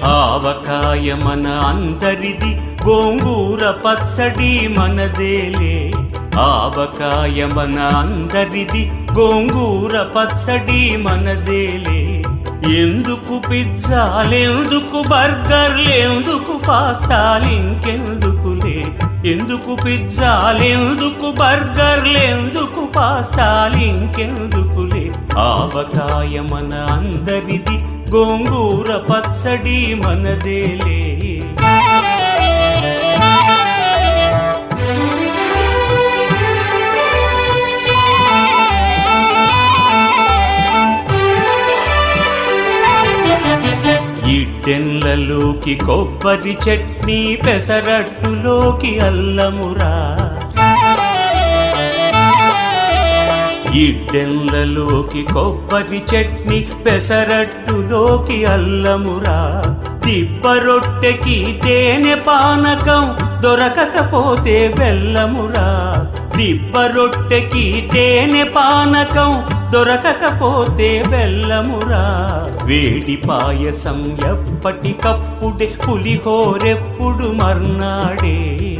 ఆవకాయ మన అందరిది, గోంగూర పచ్చడి మనదేలే. ఆవకాయ మన అందరిది, గోంగూర పచ్చడి మనదేలే. ఎందుకు పిజ్జాలెందుకు బర్గర్లెందుకు పాస్తాలింకెందుకులే. ఎందుకు పిజ్జాలెందుకు బర్గర్లెందుకు పాస్తాలింకెందుకులే. ఆవకాయ మన అందరిది, గోంగూర పచ్చడి మనదేలే. ఇడ్డెన్లలోకి కొబ్బరి చట్నీ, పెసరట్టులోకి అల్లమురా. ఇడ్డెన్లలోకి కొబ్బరి చట్నీ, పెసరట్టులోకి అల్లమురా. దిబ్బ రొట్టెకి తేనె పానకం, దొరకకపోతే బెల్లమురా. దిబ్బ రొట్టెకి తేనె పానకం, దొరకకపోతే బెల్లమురా. వేడి పాయసం ఎప్పటికప్పుడే, పులిహోరెప్పుడు మర్నాడే.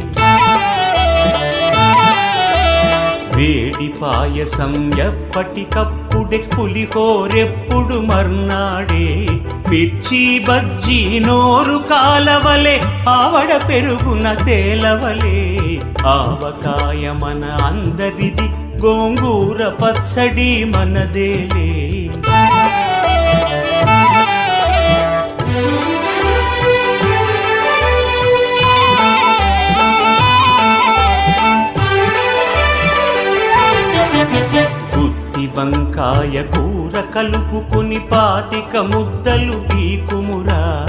వేడి పాయసం ఎప్పటికప్పుడే, పులిహోరెప్పుడు మర్నాడే. మిర్చి బజ్జీ నోరు కాలవలే, ఆవడ పెరుగున తేలవలే. ఆవకాయ మన అందరిది, గోంగూర పచ్చడి మనదేలే. గుత్తి వంకాయ కూర కలుపుకుని 25 ముద్దలు పీకుమురా.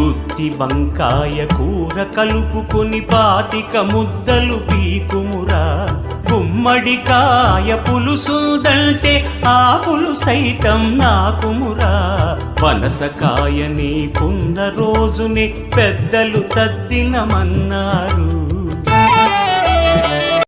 గుత్తి వంకాయ కూర కలుపుకుని 25 ముద్దలు పీకుమురా. గుమ్మడికాయ పులుసుదంటే ఆ పులుసైతం నాకుమురా. పనసకాయ నీకున్న రోజునే పెద్దలు తద్దినమన్నారు.